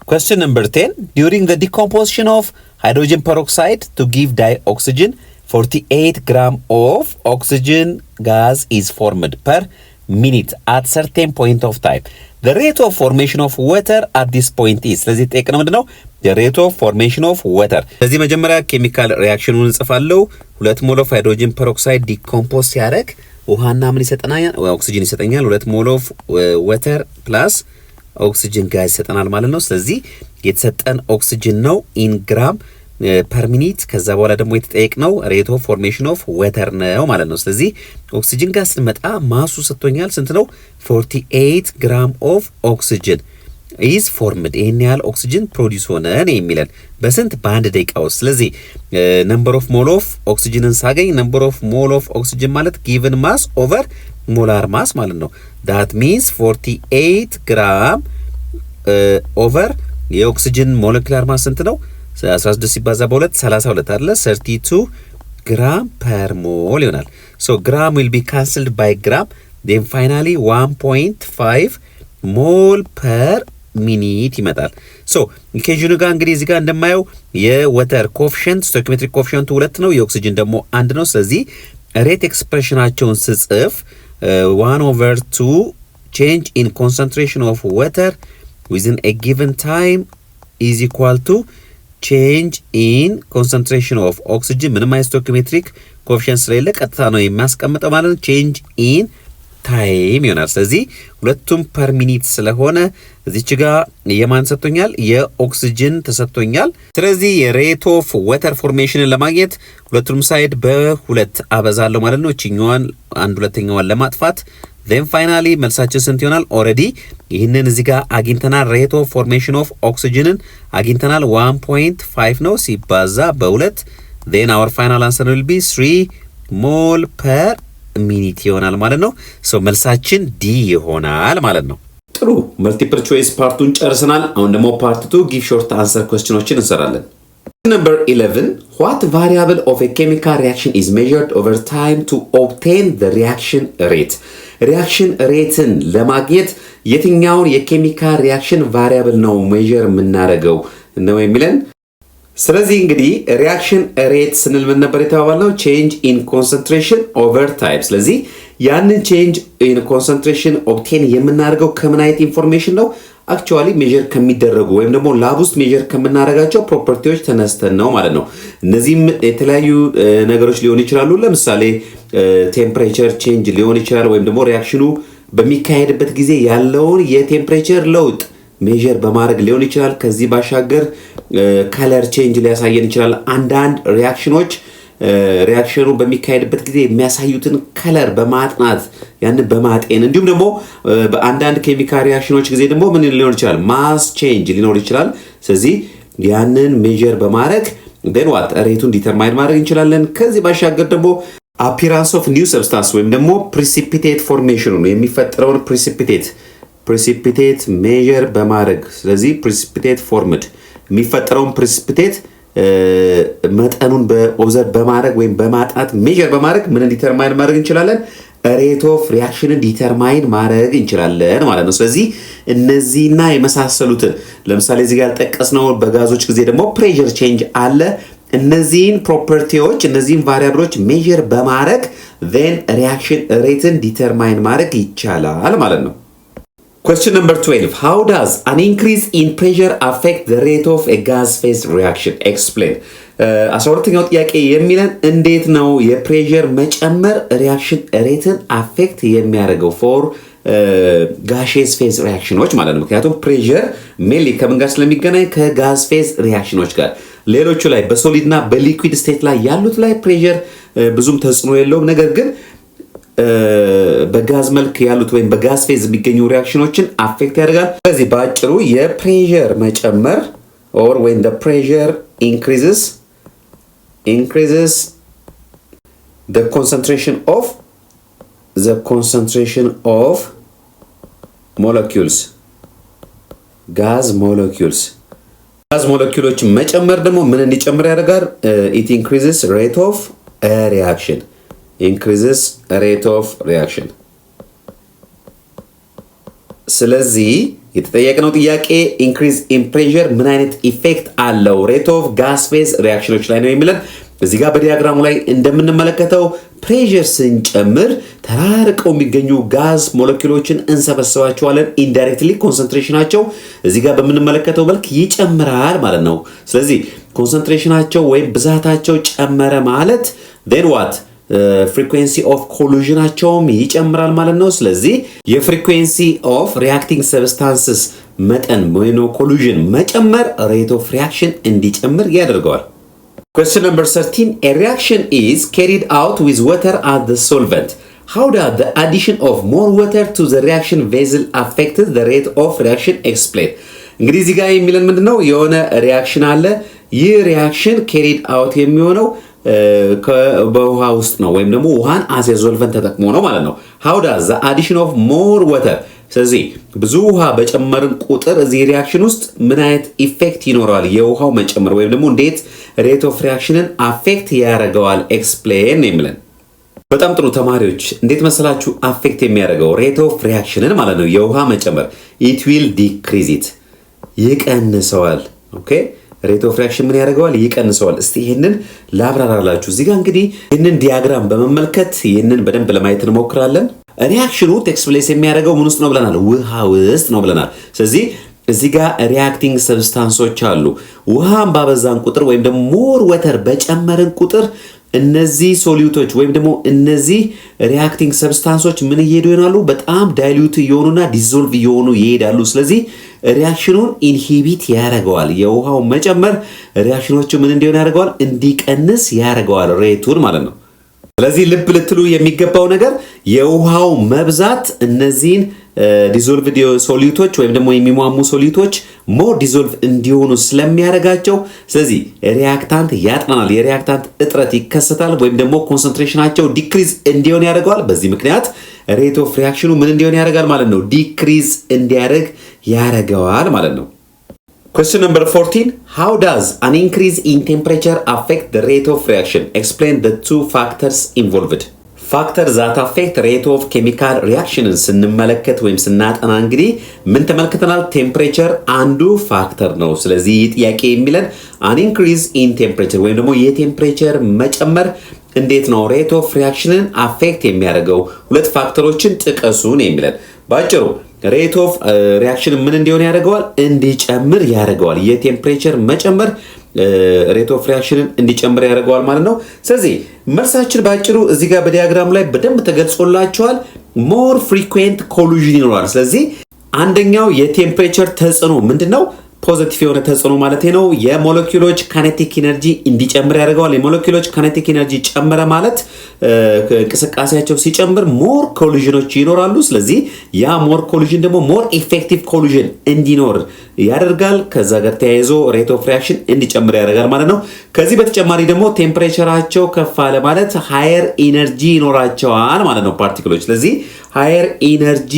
Question number 10. During the decomposition of hydrogen peroxide to give dioxygen, 48 gram of oxygen gas is formed per minute at certain point of time. The rate of formation of water at this point is. ስለዚህ ጠይቀነው ምንድነው? The rate of formation of water. ስለዚህ መጀመሪያ ኬሚካል ሪአክሽኑን እንጽፋለሁ። 2 ሞል ኦፍ ሃይድሮጅን ፐሮክሳይድ ዲኮምፖዝ ሲያደርግ ውሃና ምን ይሰጠናል? ኦክሲጅን ይሰጠኛል። 2 ሞል ኦፍ ዋተር ፕላስ ኦክሲጅን ጋዝ ይሰጠናል ማለት ነው። ስለዚህ የተሰጠን ኦክሲጅን ነው ኢን ግራም ፐር ሚኒት። ከዛ በኋላ ደግሞ የተጠየቅነው ሬት ኦፍ ፎርሜሽን ኦፍ ዋተር ነው ማለት ነው። ስለዚህ ኦክሲጅን ጋዝ ስንመጣ ማሱ ሰጥቶኛል። ስንት ነው? 48 ግራም ኦፍ ኦክሲጅን ኢዝ ፎርምድ። ይሄን ያህል ኦክሲጅን ፕሮዲዩስ ሆነ ነው የሚለን በስንት? በአንድ ደቂቃ ውስጥ። ስለዚህ ነምበር ኦፍ ሞል ኦፍ ኦክሲጅንን ሳገኝ ነምበር ኦፍ ሞል ኦፍ ኦክሲጅን ማለት ጊቭን ማስ ኦቨር ሞላር ማስ ማለት ነው። ዳት ሚንስ 48 ግራም ኦቨር የኦክሲጅን ሞለኪውላር ማስ ስንት ነው? 16 ሲባዛ በ2 32 አይደለ? 32 ግራም ፐር ሞል ይሆናል። ሶ ግራም ዊል ቢ ካንስልድ ባይ ግራም ዴን ፋይናሊ 1.5 ሞል ፐር ሚኒት ይመጣል። ሶ ኢኩዌሽኑ ጋር እንግዲህ እዚህ ጋር እንደማየው የወተር ኮኤፊሺየንት ስቶይኪዮሜትሪክ ኮኤፊሺየንቱ 2 ነው፣ የኦክሲጅን ደግሞ 1 ነው። ስለዚህ ሬት ኤክስፕሬሽናቸውን ስጽፍ 1/2 change in concentration of water within a given time is equal to change in concentration of oxygen ምንም አይነት ስቶይኪዮሜትሪክ ኮኤፊሺየንት ስለሌለ ቀጥታ ነው የሚያስቀምጠው ማለት ነው። change in ታይም ይሆናል። ስለዚህ ሁለቱም ፐር ሚኒት ስለሆነ እዚች ጋር የማን ሰጥቶኛል? የኦክሲጅን ተሰጥቶኛል። ስለዚህ የሬት ኦፍ ዋተር ፎርሜሽንን ለማግኘት ሁለቱም ሳይድ በ2 አበዛለሁ ማለት ነው። እቺኛዋን 1/2ኛዋን ለማጥፋት then finally መልሳችን ስንት ይሆናል? ኦሬዲ ይህንን እዚህ ጋር አግኝተናል። ሬት ኦፍ ፎርሜሽን ኦፍ ኦክሲጅንን አግኝተናል። 1.5 ነው ሲባዛ በ2 then our final answer will be 3 ሞል ፐር ሚኒት ይሆናል ማለት ነው። ሶ መልሳችን ዲ ይሆናል ማለት ነው። ጥሩ መልቲፕል ቾይስ ፓርቱን ጨርሰናል። አሁን ደግሞ ፓርት 2 ጊቭ ሾርት አንሰር ኩዌስችኖችን እንሰራለን። Number 11, what variable of a chemical reaction is measured over time to obtain the reaction rate? reaction rateን ለማግኘት የትኛውን የኬሚካል ሪአክሽን ቫሪያብል ነው ሜዠር የምናደርገው ነው የሚለን። ስለዚህ እንግዲህ ሪአክሽን ሬት ስንል ምን ነበር የተባባልነው? ቼንጅ ኢን ኮንሰንትሬሽን ኦቨር ታይም። ስለዚህ ያንን ቼንጅ ኢን ኮንሰንትሬሽን ኦብቴን የምናደርገው ከምን አይነት ኢንፎርሜሽን ነው? አክቹዋሊ ሜዠር ከሚደረጉ ወይም ደግሞ ላብ ውስጥ ሜዠር ከምናደርጋቸው ፕሮፐርቲዎች ተነስተን ነው ማለት ነው። እነዚህም የተለያዩ ነገሮች ሊሆኑ ይችላሉ። ለምሳሌ ቴምፕሬቸር ቼንጅ ሊሆን ይችላል፣ ወይም ደግሞ ሪአክሽኑ በሚካሄድበት ጊዜ ያለውን የቴምፕሬቸር ለውጥ ሜዠር በማድረግ ሊሆን ይችላል። ከዚህ ባሻገር ከለር ቼንጅ ሊያሳየን ይችላል። አንዳንድ ሪአክሽኖች ሪአክሽኑ በሚካሄድበት ጊዜ የሚያሳዩትን ከለር በማጥናት ያንን በማጤን እንዲሁም ደግሞ በአንዳንድ ኬሚካል ሪአክሽኖች ጊዜ ደግሞ ምን ሊኖር ይችላል? ማስ ቼንጅ ሊኖር ይችላል። ስለዚህ ያንን ሜዠር በማድረግ then what ሬቱን ዲተርማይን ማድረግ እንችላለን። ከዚህ ባሻገር ደግሞ appearance of new substance ወይም ደግሞ precipitate formation ነው የሚፈጠረውን precipitate ሜዠር በማድረግ ስለዚህ precipitate formed የሚፈጠረውን precipitate መጠኑን በኦብዘርቭ በማድረግ ወይም በማጥናት ሜዠር በማድረግ ምን ዲተርማይን ማድረግ እንችላለን? ሬት ኦፍ ሪአክሽንን ዲተርማይን ማድረግ እንችላለን ማለት ነው። ስለዚህ እነዚህና የመሳሰሉትን ለምሳሌ እዚህ ጋር ያልጠቀስነው በጋዞች ጊዜ ደግሞ ፕሬሸር ቼንጅ አለ። እነዚህን ፕሮፐርቲዎች እነዚህን ቫሪያብሎች ሜዥር በማድረግ then ሪያክሽን ሬትን ዲተርማይን ማድረግ ይቻላል ማለት ነው። Question number 12. How does an increase in pressure affect the rate of a gas phase reaction? Explain. 12ኛው ጥያቄ የሚለን እንዴት ነው የፕሬሸር መጨመር ሪያክሽን ሬትን አፌክት የሚያደርገው ፎር ጋሼስ ፌዝ ሪያክሽኖች ማለት ነው። ምክንያቱም ፕሬሸር ሜንሊ ከምን ጋር ስለሚገናኝ ከጋዝ ፌዝ ሪያክሽኖች ጋር። ሌሎቹ ላይ በሶሊድ እና በሊኩዊድ ስቴት ላይ ያሉት ላይ ፕሬሸር ብዙም ተጽዕኖ የለውም። ነገር ግን በጋዝ መልክ ያሉት ወይም በጋዝ ፌዝ የሚገኙ ሪያክሽኖችን አፌክት ያደርጋል። ስለዚህ በአጭሩ የፕሬሸር መጨመር or when the pressure increases the concentration of molecules gas molecules መጨመር ደግሞ ምን እንዲጨምር ያደርጋል? it increases rate of reaction ስለዚህ የተጠየቅነው ጥያቄ ኢንክሪዝ ኢን ፕሬሸር ምን አይነት ኢፌክት አለው ሬት ኦፍ ጋስ ፌዝ ሪያክሽኖች ላይ ነው የሚለን። እዚህ ጋር በዲያግራሙ ላይ እንደምንመለከተው ፕሬሸር ስንጨምር ተራርቀው የሚገኙ ጋዝ ሞለኪውሎችን እንሰበስባቸዋለን። ኢንዳይሬክትሊ ኮንሰንትሬሽናቸው እዚህ ጋር በምንመለከተው መልክ ይጨምራል ማለት ነው። ስለዚህ ኮንሰንትሬሽናቸው ወይም ብዛታቸው ጨመረ ማለት then what ፍሪኩዌንሲ ኦፍ ኮሉዥናቸውም ይጨምራል ማለት ነው። ስለዚህ የፍሪኩዌንሲ ኦፍ ሪያክቲንግ ሰብስታንስስ መጠን ወይም ኮሉዥን መጨመር ሬት ኦፍ ሪያክሽን እንዲጨምር ያደርገዋል። Question number 13. A reaction is carried out with water as the solvent. How does the addition of more water to the reaction vessel affect the rate of reaction? Explain. እንግዲህ እዚህ ጋር የሚለን ምንድነው? የሆነ ሪያክሽን አለ። ይህ ሪያክሽን carried out የሚሆነው በውሃ ውስጥ ነው ወይም ደግሞ ውሃን አስ ሶልቨንት ተጠቅሞ ነው ማለት ነው። how does the addition of more water ስለዚህ ብዙ ውሃ በጨመርን ቁጥር እዚህ ሪያክሽን ውስጥ ምን አይነት ኢፌክት ይኖረዋል? የውሃው መጨመር ወይም ደግሞ እንዴት ሬት ኦፍ ሪያክሽንን አፌክት ያደርገዋል? ኤክስፕሌን የሚለን። በጣም ጥሩ ተማሪዎች፣ እንዴት መሰላችሁ አፌክት የሚያደርገው ሬት ኦፍ ሪያክሽንን ማለት ነው የውሃ መጨመር it will decrease it ይቀንሰዋል። ኦኬ ሬት ኦፍ ሪያክሽን ምን ያደርገዋል? ይቀንሰዋል። እስቲ ይሄንን ላብራራላችሁ። እዚህ ጋር እንግዲህ ይሄንን ዲያግራም በመመልከት ይሄንን በደንብ ለማየት እንሞክራለን። ሪያክሽኑ ቴክስ ፕሌስ የሚያደርገው ምን ውስጥ ነው ብለናል? ውሃ ውስጥ ነው ብለናል። ስለዚህ እዚህ ጋር ሪያክቲንግ ሰብስታንሶች አሉ። ውሃን ባበዛን ቁጥር ወይም ደግሞ ሞር ወተር በጨመርን ቁጥር እነዚህ ሶሊዩቶች ወይም ደግሞ እነዚህ ሪያክቲንግ ሰብስታንሶች ምን እየሄዱ ይሆናሉ? በጣም ዳይሉት እየሆኑና ዲዞልቭ እየሆኑ ይሄዳሉ። ስለዚህ ሪያክሽኑን ኢንሂቢት ያደርገዋል። የውሃው መጨመር ሪያክሽኖቹ ምን እንዲሆን ያደርገዋል? እንዲቀንስ ያደርገዋል ሬቱን ማለት ነው። ስለዚህ ልብ ልትሉ የሚገባው ነገር የውሃው መብዛት እነዚህን ዲዞልቭድ ሶሊዩቶች ወይም ደግሞ የሚሟሙ ሶሊዩቶች ሞር ዲዞልቭ እንዲሆኑ ስለሚያደርጋቸው ስለዚህ ሪያክታንት ያጥናናል። የሪያክታንት እጥረት ይከሰታል ወይም ደግሞ ኮንሰንትሬሽናቸው ዲክሪዝ እንዲሆን ያደርገዋል። በዚህ ምክንያት ሬት ኦፍ ሪያክሽኑ ምን እንዲሆን ያደርጋል ማለት ነው? ዲክሪዝ እንዲያደርግ ያደርገዋል ማለት ነው። Question number 14. How does an increase in temperature affect the rate of reaction? Explain the two factors involved. Factors that affect rate of chemical reaction ስንመለከት ወይም ስናጠና እንግዲህ ምን ተመልክተናል? ቴምፕሬቸር አንዱ ፋክተር ነው። ስለዚህ ይህ ጥያቄ የሚለን an increase in temperature ወይም ደግሞ የቴምፕሬቸር መጨመር እንዴት ነው ሬት ኦፍ ሪያክሽንን አፌክት የሚያደርገው? ሁለት ፋክተሮችን ጥቀሱን የሚለን። ባጭሩ ሬት ኦፍ ሪያክሽን ምን እንዲሆን ያደርገዋል? እንዲጨምር ያደርገዋል። የቴምፕሬቸር መጨመር ሬት ኦፍ ሪያክሽንን እንዲጨምር ያደርገዋል ማለት ነው። ስለዚህ መልሳችን ባጭሩ እዚህ ጋር በዲያግራም ላይ በደንብ ተገልጾላችኋል። ሞር ፍሪኩዌንት ኮሉዥን ይኖራል። ስለዚህ አንደኛው የቴምፕሬቸር ተጽዕኖ ምንድነው? ፖዚቲቭ የሆነ ተጽዕኖ ማለት ነው። የሞለኪውሎች ካይኔቲክ ኢነርጂ እንዲጨምር ያደርገዋል። የሞለኪውሎች ካይኔቲክ ኢነርጂ ጨመረ ማለት እንቅስቃሴያቸው ሲጨምር ሞር ኮሊዥኖች ይኖራሉ። ስለዚህ ያ ሞር ኮሊዥን ደግሞ ሞር ኢፌክቲቭ ኮሊዥን እንዲኖር ያደርጋል። ከዛ ጋር ተያይዞ ሬት ኦፍ ሪያክሽን እንዲጨምር ያደርጋል ማለት ነው። ከዚህ በተጨማሪ ደግሞ ቴምፕሬቸራቸው ከፍ አለ ማለት ሃየር ኢነርጂ ይኖራቸዋል ማለት ነው ፓርቲክሎች። ስለዚህ ሃየር ኢነርጂ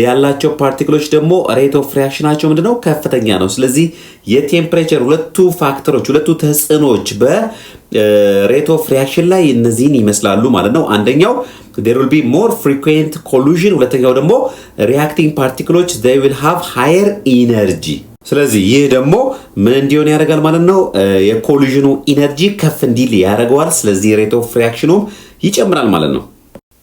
ያላቸው ፓርቲክሎች ደግሞ ሬት ኦፍ ሪያክሽናቸው ምንድነው? ከፍተኛ ነው። ስለዚህ የቴምፕሬቸር ሁለቱ ፋክተሮች ሁለቱ ተጽዕኖች በሬት ኦፍ ሪያክሽን ላይ እነዚህን ይመስላሉ ማለት ነው። አንደኛው there will be more frequent collision፣ ሁለተኛው ደግሞ reacting particles they will have higher energy ስለዚህ ይህ ደግሞ ምን እንዲሆን ያደርጋል ማለት ነው? የኮሊዥኑ ኢነርጂ ከፍ እንዲል ያደርገዋል። ስለዚህ ሬት ኦፍ ሪያክሽኑም ይጨምራል ማለት ነው።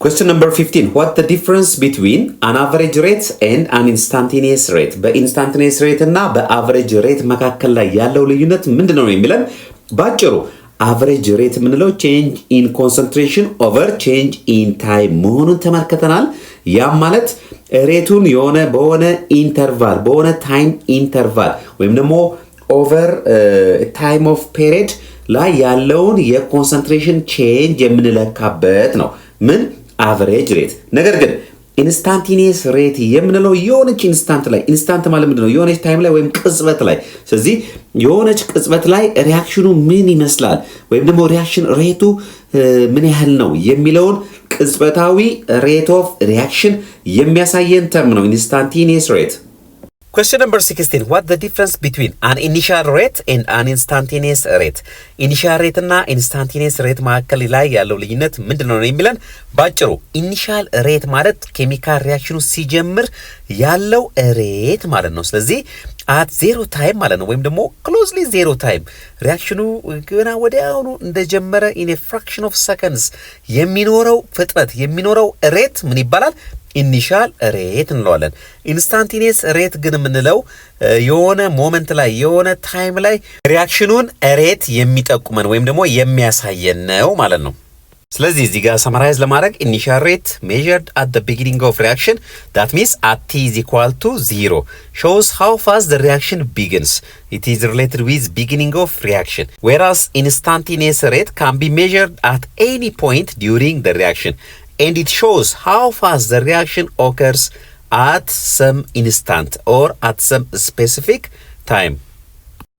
Question number 15. What the difference between an average rate and an instantaneous rate? በኢንስታንታኒየስ ሬት እና በአቨሬጅ ሬት መካከል ላይ ያለው ልዩነት ምንድነው ነው የሚለን? ባጭሩ አቨሬጅ ሬት የምንለው ቼንጅ ኢን ኮንሰንትሬሽን ኦቨር ቼንጅ ኢን ታይም መሆኑን ተመልክተናል። ያም ማለት ሬቱን በሆነ ኢንተርቫል በሆነ ታይም ኢንተርቫል ወይም ደግሞ ኦቨር ታይም ኦፍ ፔሪድ ላይ ያለውን የኮንሰንትሬሽን ቼንጅ የምንለካበት ነው ምን አቨሬጅ ሬት። ነገር ግን ኢንስታንታኒየስ ሬት የምንለው የሆነች ኢንስታንት ማለት ምንድነው? የሆነች ታይም ላይ ወይም ቅጽበት ላይ። ስለዚህ የሆነች ቅጽበት ላይ ሪያክሽኑ ምን ይመስላል ወይም ደግሞ ሪያክሽን ሬቱ ምን ያህል ነው የሚለውን ቅጽበታዊ ሬት ኦፍ ሪያክሽን የሚያሳየን ተርም ነው ኢንስታንታኒየስ ሬት። Question number 16. What the difference between an initial rate and an instantaneous rate? Initial rate እና instantaneous rate መካከል ላይ ያለው ልዩነት ምንድነው ነው የሚለን? ባጭሩ initial rate ማለት ኬሚካል ሪያክሽኑ ሲጀምር ያለው ሬት ማለት ነው። ስለዚህ at zero time ማለት ነው ወይም ደግሞ closely zero time ሪያክሽኑ ገና ወዲያውኑ እንደጀመረ in a fraction of seconds የሚኖረው ፍጥነት የሚኖረው ሬት ምን ይባላል? ኢኒሻል ሬት እንለዋለን። ኢንስታንታኒየስ ሬት ግን የምንለው የሆነ ሞመንት ላይ የሆነ ታይም ላይ ሪያክሽኑን ሬት የሚጠቁመን ወይም ደግሞ የሚያሳየን ነው ማለት ነው። ስለዚህ እዚህ ጋር ሰማራይዝ ለማድረግ ኢኒሻል ሬት measured at the beginning of reaction, that means at t is equal to 0, shows how fast the reaction begins. It is related with beginning of reaction, whereas instantaneous rate can be measured at any point during the reaction, and it shows how fast the reaction occurs at some instant or at some specific time.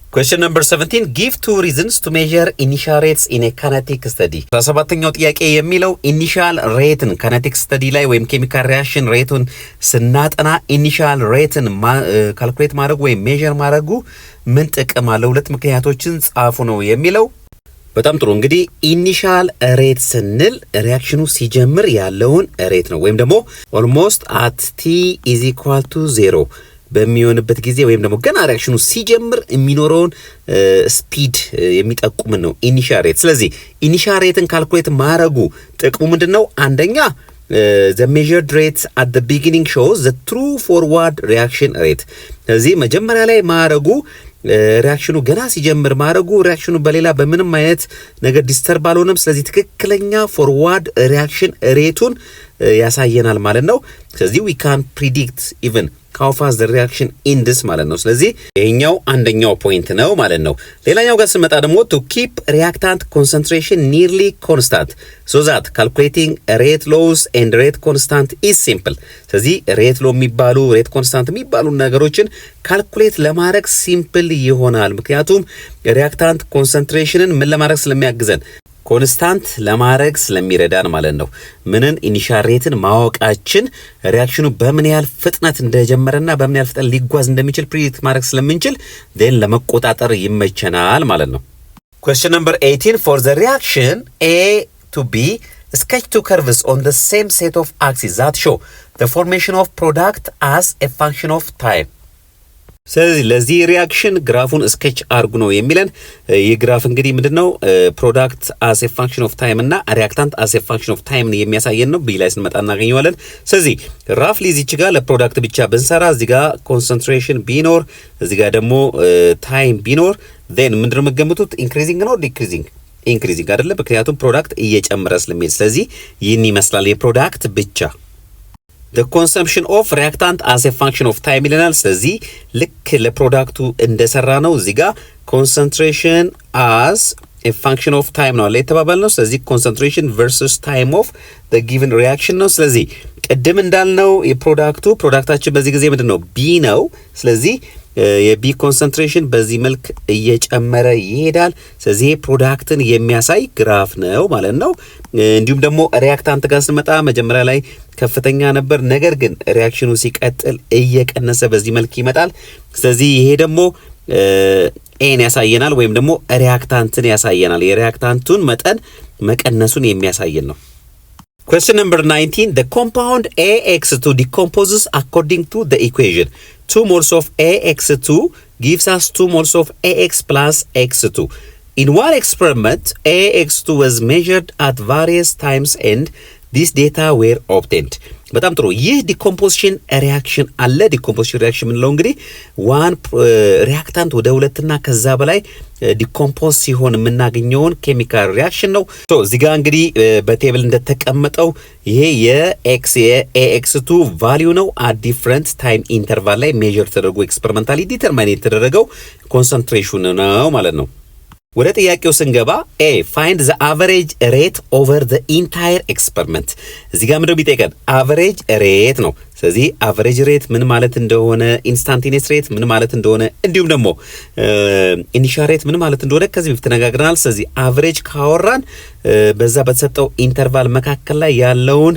Question number 17. Give two reasons to measure initial rates in a kinetic study. 17ኛው ጥያቄ የሚለው ኢኒሻል ሬትን kinetic study ላይ ወይም ኬሚካል ሪያክሽን ሬቱን ስናጠና ኢኒሻል ሬትን ካልኩሌት ማድረጉ ወይም ሜዠር ማድረጉ ምን ጥቅም አለው? ሁለት ምክንያቶችን ጻፉ ነው የሚለው። በጣም ጥሩ። እንግዲህ ኢኒሻል ሬት ስንል ሪያክሽኑ ሲጀምር ያለውን ሬት ነው ወይም ደግሞ ኦልሞስት at t is equal to 0 በሚሆንበት ጊዜ ወይም ደግሞ ገና ሪያክሽኑ ሲጀምር የሚኖረውን ስፒድ የሚጠቁምን ነው ኢኒሻል ሬት። ስለዚህ ኢኒሻል ሬትን ካልኩሌት ማድረጉ ጥቅሙ ምንድነው? አንደኛ the measured rate at the beginning shows the true forward reaction rate. ስለዚህ መጀመሪያ ላይ ማድረጉ ሪያክሽኑ ገና ሲጀምር ማድረጉ ሪያክሽኑ በሌላ በምንም አይነት ነገር ዲስተርብ አልሆነም። ስለዚህ ትክክለኛ ፎርዋርድ ሪያክሽን ሬቱን ያሳየናል ማለት ነው። ስለዚህ we can predict even how fast the reaction ends ማለት ነው። ስለዚህ ይሄኛው አንደኛው ፖይንት ነው ማለት ነው። ሌላኛው ጋር ስንመጣ ደግሞ to keep reactant concentration nearly constant so that calculating rate loss and rate constant is simple. ስለዚህ ሬት ሎ የሚባሉ ሬት ኮንስታንት የሚባሉ ነገሮችን ካልኩሌት ለማድረግ ሲምፕል ይሆናል። ምክንያቱም ሪያክታንት ኮንሰንትሬሽንን ምን ለማድረግ ስለሚያግዘን ኮንስታንት ለማድረግ ስለሚረዳን ማለት ነው። ምንን ኢኒሻል ሬትን ማወቃችን ሪያክሽኑ በምን ያህል ፍጥነት እንደጀመረና በምን ያህል ፍጥነት ሊጓዝ እንደሚችል ፕሪዲክት ማድረግ ስለምንችል then ለመቆጣጠር ይመቸናል ማለት ነው። Question number 18. For the reaction A to B, sketch two curves on the same set of axes that show the formation of product as a function of time. ስለዚህ ለዚህ ሪያክሽን ግራፉን ስኬች አርጉ ነው የሚለን። ይህ ግራፍ እንግዲህ ምንድነው ፕሮዳክት አስ ኤ ፋንክሽን ኦፍ ታይም እና ሪያክታንት አስ ኤ ፋንክሽን ኦፍ ታይም የሚያሳየን ነው። ቢ ላይ ስንመጣ እናገኘዋለን። ስለዚህ ራፍሊ እዚች ጋር ለፕሮዳክት ብቻ ብንሰራ እዚህ ጋር ኮንሰንትሬሽን ቢኖር እዚህ ጋር ደግሞ ታይም ቢኖር then ምንድነው የምትገምቱት? ኢንክሪዚንግ ነው ዲክሪዚንግ? ኢንክሪዚንግ አይደለ? ምክንያቱም ፕሮዳክት እየጨመረ ስለሚሄድ። ስለዚህ ይህን ይመስላል የፕሮዳክት ብቻ። the consumption of reactant as a function of time ይለናል። ስለዚህ ልክ ለፕሮዳክቱ እንደሰራ ነው እዚህ ጋር concentration as a function of time ነው ለተባባል ነው። ስለዚህ concentration versus time of the given reaction ነው። ስለዚህ ቅድም እንዳልነው ፕሮዳክታችን በዚህ ጊዜ ምንድነው? ቢ ነው። ስለዚህ የቢ ኮንሰንትሬሽን በዚህ መልክ እየጨመረ ይሄዳል። ስለዚህ ፕሮዳክትን የሚያሳይ ግራፍ ነው ማለት ነው። እንዲሁም ደግሞ ሪያክታንት ጋር ስንመጣ መጀመሪያ ላይ ከፍተኛ ነበር፣ ነገር ግን ሪያክሽኑ ሲቀጥል እየቀነሰ በዚህ መልክ ይመጣል። ስለዚህ ይሄ ደግሞ ኤን ያሳየናል ወይም ደግሞ ሪያክታንትን ያሳየናል። የሪያክታንቱን መጠን መቀነሱን የሚያሳየን ነው። Question number 19. The compound AX2 decomposes according to the equation. 2 moles of AX2 gives us 2 moles of AX plus X2. In one experiment, AX2 was measured at various times and this data were obtained. በጣም ጥሩ። ይህ ዲኮምፖዚሽን ሪያክሽን አለ። ዲኮምፖዚሽን ሪያክሽን ምንለው እንግዲህ ዋን ሪያክታንት ወደ ሁለትና ከዛ በላይ ዲኮምፖዝ ሲሆን የምናገኘውን ኬሚካል ሪያክሽን ነው። ሶ እዚህ ጋር እንግዲህ በቴብል እንደተቀመጠው ይሄ የኤክስ2 ቫልዩ ነው። አት ዲፍረንት ታይም ኢንተርቫል ላይ ሜዥር ተደርጎ ኤክስፐሪመንታሊ ዲተርማይን የተደረገው ኮንሰንትሬሽን ነው ማለት ነው። ወደ ጥያቄው ስንገባ ኤ ፋይንድ ዘ አቨሬጅ ሬት ኦቨር ዘ ኢንታየር ኤክስፐሪመንት። እዚህ ጋር ምንድነው የሚጠይቀን? አቨሬጅ ሬት ነው። ስለዚህ አቨሬጅ ሬት ምን ማለት እንደሆነ፣ ኢንስታንቴኒየስ ሬት ምን ማለት እንደሆነ፣ እንዲሁም ደግሞ ኢኒሻል ሬት ምን ማለት እንደሆነ ከዚህ በፊት ተነጋግረናል። ስለዚህ አቨሬጅ ካወራን በዛ በተሰጠው ኢንተርቫል መካከል ላይ ያለውን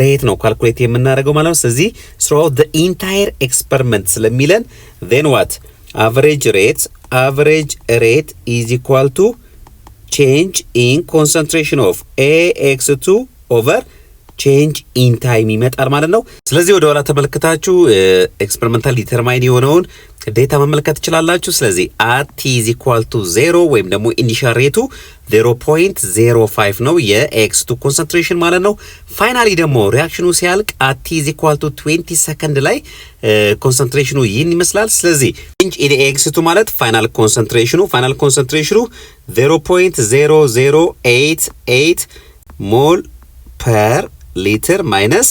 ሬት ነው ካልኩሌት የምናደርገው ማለት ነው። ስለዚህ throughout the entire experiment ስለሚለን then what average rate is equal to change in concentration of AX2 over change in time ይመጣል ማለት ነው። ስለዚህ ወደ ኋላ ተመልክታችሁ ኤክስፐሪመንታል ዲተርማይን የሆነውን ዴታ መመልከት ትችላላችሁ። ስለዚህ at t is equal to 0 ወይም ደግሞ ኢኒሻል ሬቱ 0.05 ነው የኤክስ2 ኮንሰንትሬሽን ማለት ነው። ፋይናሊ ደግሞ ሪአክሽኑ ሲያልቅ at t is equal to 20 ሰከንድ ላይ ኮንሰንትሬሽኑ ይህን ይመስላል። ስለዚህ change in ኤክስ2 ማለት ፋይናል ኮንሰንትሬሽኑ 0.0088 ሞል ፐር ሊትር ማይነስ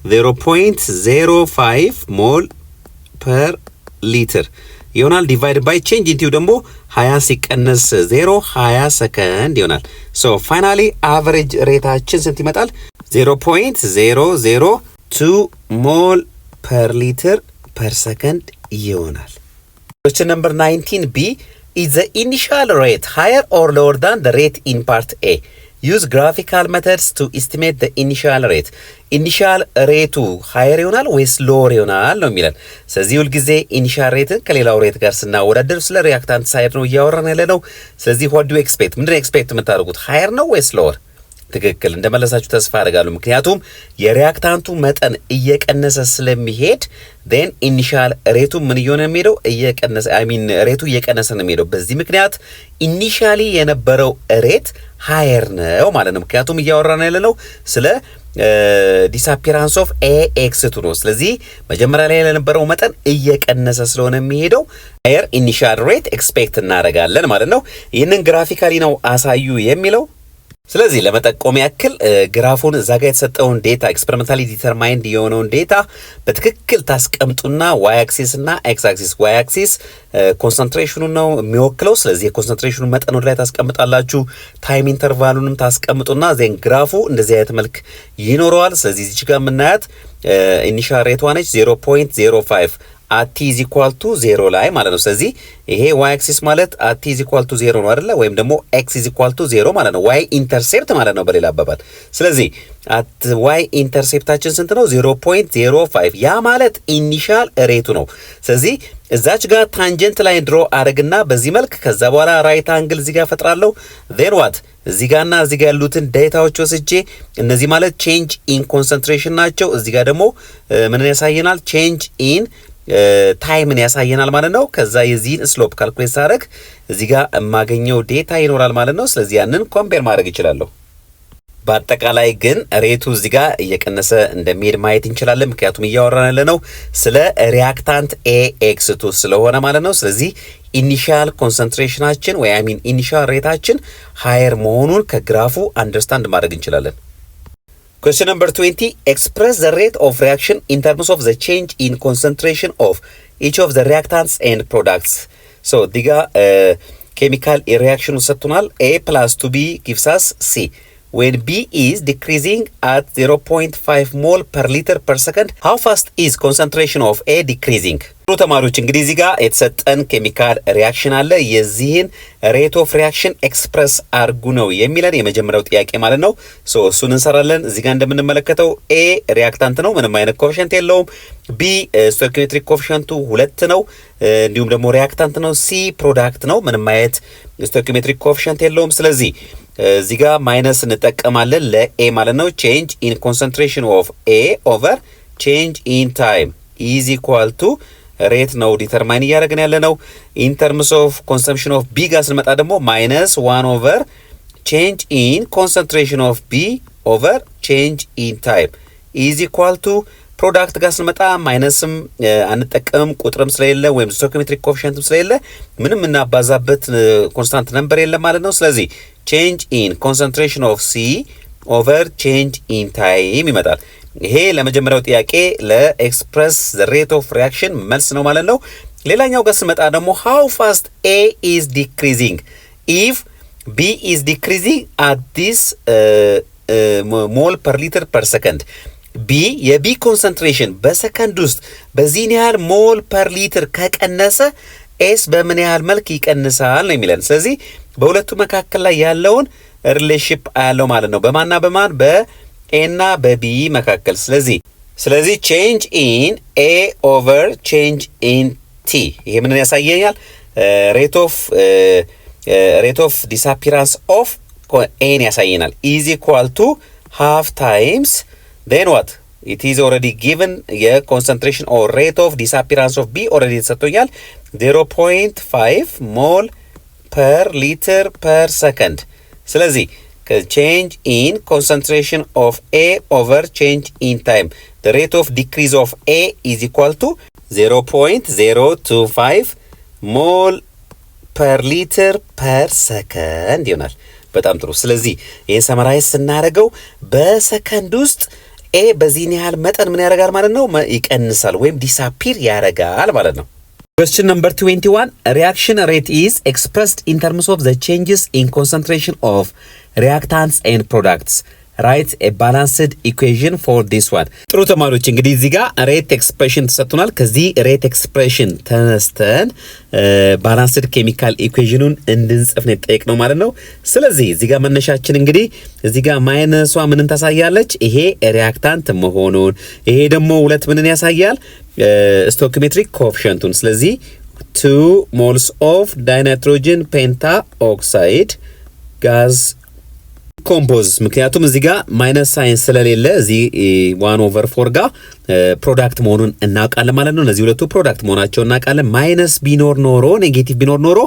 0.05 ሞል ፐር ሊትር ይሆናል። ዲቫይድ ባይ ቼንጅ ኢንቲው ደግሞ 20 ሲቀነስ 0 20 ሰከንድ ይሆናል። ሶ ፋይናሊ አቨሬጅ ሬታችን ስንት ይመጣል? 0.002 ሞል ፐር ሊትር ፐር ሰከንድ ይሆናል። question number 19b is the initial rate higher or lower than the rate in part A? use graphical methods to estimate the initial rate. ኢኒሻል ሬቱ ሃየር ይሆናል ወይስ ሎወር ይሆናል ነው የሚለን። ስለዚህ ሁል ጊዜ ኢኒሻል ሬትን ከሌላው ሬት ጋር ስናወዳደር ስለ ሪአክታንት ሳይድ ነው እያወራን ያለ ነው። ስለዚህ what do you expect? ምንድነው ኤክስፔክት የምታደርጉት? ሃየር ነው ወይስ ሎወር? ትክክል እንደመለሳችሁ ተስፋ አደርጋለሁ። ምክንያቱም የሪአክታንቱ መጠን እየቀነሰ ስለሚሄድ then ኢኒሻል ሬቱ ምን እየሆነ የሚሄደው እየቀነሰ ሬቱ እየቀነሰ ነው የሚሄደው። በዚህ ምክንያት ኢኒሻሊ የነበረው ሬት ሃየር ነው ማለት ነው። ምክንያቱም እያወራን ያለ ነው ስለ ዲስአፒራንስ ኦፍ AX2 ነው። ስለዚህ መጀመሪያ ላይ የነበረው መጠን እየቀነሰ ስለሆነ የሚሄደው ሃየር ኢኒሻል ሬት ኤክስፔክት እናደርጋለን ማለት ነው። ይህንን ግራፊካሊ ነው አሳዩ የሚለው። ስለዚህ ለመጠቆም ያክል ግራፉን እዛ ጋር የተሰጠውን ዴታ ኤክስፐሪመንታሊ ዲተርማይንድ የሆነውን ዴታ በትክክል ታስቀምጡና ዋይ አክሲስ እና ኤክስ አክሲስ ዋይ አክሲስ ኮንሰንትሬሽኑን ነው የሚወክለው። ስለዚህ የኮንሰንትሬሽኑን መጠን ወደ ላይ ታስቀምጣላችሁ፣ ታይም ኢንተርቫሉንም ታስቀምጡና ዜን ግራፉ እንደዚህ አይነት መልክ ይኖረዋል። ስለዚህ እዚህ ጋር የምናያት ኢኒሻል ሬቷ ነች 0.05 at t is equal to 0 ላይ ማለት ነው። ስለዚህ ይሄ y axis ማለት at t is equal to 0 ነው አይደለ? ወይም ደግሞ x is equal to 0 ማለት ነው። y ኢንተርሴፕት ማለት ነው በሌላ አባባል። ስለዚህ at y ኢንተርሴፕታችን ስንት ነው? 0.05 ያ ማለት ኢኒሻል ሬቱ ነው። ስለዚህ እዛች ጋር ታንጀንት ላይ ድሮ አረግና በዚህ መልክ ከዛ በኋላ ራይት አንግል እዚህ ጋር ፈጥራለሁ። then what እዚህ ጋርና እዚህ ጋር ያሉትን ዴታዎች ወስጄ እነዚህ ማለት ቼንጅ ኢን ኮንሰንትሬሽን ናቸው። እዚህ ጋር ደግሞ ምን ያሳየናል? ቼንጅ ኢን ታይምን ያሳየናል ማለት ነው። ከዛ የዚህን ስሎፕ ካልኩሌት ሳደርግ እዚህ ጋር የማገኘው ዴታ ይኖራል ማለት ነው። ስለዚህ ያንን ኮምፔር ማድረግ እችላለሁ። በአጠቃላይ ግን ሬቱ እዚህ ጋር እየቀነሰ እንደሚሄድ ማየት እንችላለን። ምክንያቱም እያወራን ያለ ነው ስለ ሪአክታንት AX2 ስለሆነ ማለት ነው። ስለዚህ ኢኒሻል ኮንሰንትሬሽናችን ወይ ኢኒሻል ሬታችን ሃየር መሆኑን ከግራፉ አንደርስታንድ ማድረግ እንችላለን። Question number 20. Express the rate of reaction in terms of the change in concentration of each of the reactants and products. So, diga chemical reaction ሰጥቶናል። A plus 2B gives us C. When B is decreasing at 0.5 mole per liter per second, how fast is concentration of A decreasing? ጥሩ ተማሪዎች እንግዲህ እዚህ ጋር የተሰጠን ኬሚካል ሪአክሽን አለ። የዚህን ሬት ኦፍ ሪአክሽን ኤክስፕረስ አርጉ ነው የሚለን የመጀመሪያው ጥያቄ ማለት ነው። ሶ እሱን እንሰራለን። እዚህ ጋር እንደምንመለከተው ኤ ሪአክታንት ነው፣ ምንም አይነት ኮኤፊሽንት የለውም። ቢ ስቶይኪዮሜትሪክ ኮኤፊሽንቱ 2 ነው፣ እንዲሁም ደግሞ ሪአክታንት ነው። ሲ ፕሮዳክት ነው፣ ምንም አይነት ስቶይኪዮሜትሪክ ኮኤፊሽንት የለውም። ስለዚህ እዚህ ጋር ማይነስ እንጠቀማለን ለኤ ማለት ነው። ቼንጅ ኢን ኮንሰንትሬሽን ኦፍ ኤ ኦቨር ቼንጅ ኢን ታይም ኢዝ ኢኳል ቱ ሬት ነው ዲተርማይን እያደረግን ያለ ነው። ኢን ተርምስ ኦፍ ኮንሰምፕሽን ኦፍ ቢ ጋር ስንመጣ ደግሞ ማይነስ 1 ኦቨር ቼንጅ ኢን ኮንሰንትሬሽን ኦፍ ቢ ኦቨር ቼንጅ ኢን ታይም ኢዝ ኢኳል ቱ ፕሮዳክት ጋር ስንመጣ ማይነስም አንጠቀምም ቁጥርም ስለሌለ ወይም ስቶኪዮሜትሪክ ኮኤፊሽንትም ስለሌለ ምንም እናባዛበት ኮንስታንት ነምበር የለም ማለት ነው። ስለዚህ ቼንጅ ኢን ኮንሰንትሬሽን ኦፍ ሲ ኦቨር ቼንጅ ኢን ታይም ይመጣል። ይሄ ለመጀመሪያው ጥያቄ ለኤክስፕረስ ዘ ሬት ኦፍ ሪያክሽን መልስ ነው ማለት ነው። ሌላኛው ጋር ስንመጣ ደግሞ ሃው ፋስት ኤ ኢዝ ዲክሪዚንግ ኢፍ ቢ ኢዝ ዲክሪዚንግ አት ዲስ ሞል ፐር ሊትር ፐር ሰከንድ ቢ የቢ ኮንሰንትሬሽን በሰከንድ ውስጥ በዚህን ያህል ሞል ፐር ሊትር ከቀነሰ ኤስ በምን ያህል መልክ ይቀንሳል ነው የሚለን። ስለዚህ በሁለቱ መካከል ላይ ያለውን ሪሌሽንሺፕ ያለው ማለት ነው። በማና በማን በኤ እና በቢ መካከል። ስለዚህ ቼንጅ ኢን ኤ ኦቨር ቼንጅ ኢን ቲ ይሄ ምንን ያሳየኛል? ሬት ኦፍ ዲስአፒራንስ ኦፍ ኤን ያሳየናል። ኢዝ ኢኳል ቱ ሃፍ ታይምስ then what it is already given የኮንሰንትሬሽን or rate of disappearance of B already ተሰጥቶኛል 0.5 ሞል per liter per second። ስለዚህ change in concentration of A over change in time the rate of decrease of A is equal to 0.025 ሞል per liter per second ይሆናል። በጣም ጥሩ። ስለዚህ ይህን ሰመራይዝ ስናደርገው በሰከንድ ውስጥ ኤ በዚህን ያህል መጠን ምን ያደርጋል ማለት ነው? ይቀንሳል ወይም ዲሳፒር ያደርጋል ማለት ነው። Question number 21 reaction rate is expressed in terms of the changes in concentration of reactants and products. Write a balanced equation for this one. ጥሩ ተማሪዎች እንግዲህ እዚህ ጋር ሬት ኤክስፕሬሽን ተሰጥቷል። ከዚህ ሬት ኤክስፕሬሽን ተነስተን ባላንስድ ኬሚካል ኢኩዌሽኑን እንድንጽፍ ነው የጠየቅነው ማለት ነው። ስለዚህ እዚህ ጋር መነሻችን እንግዲህ እዚህ ጋር ማይነሷ ምንን ታሳያለች? ይሄ ሪያክታንት መሆኑን፣ ይሄ ደግሞ ሁለት ምንን ያሳያል? ስቶኪዮሜትሪክ ኮኤፊሽንቱን። ስለዚህ 2 moles of dinitrogen pentaoxide ጋዝ ኮምፖዝ ምክንያቱም እዚህ ጋር ማይነስ ሳይን ስለሌለ እዚህ 1/4 ጋር ፕሮዳክት መሆኑን እናውቃለን ማለት ነው። እነዚህ ሁለቱ ፕሮዳክት መሆናቸውን እናውቃለን። ማይነስ ቢኖር ኖሮ ኔጌቲቭ ቢኖር ኖሮ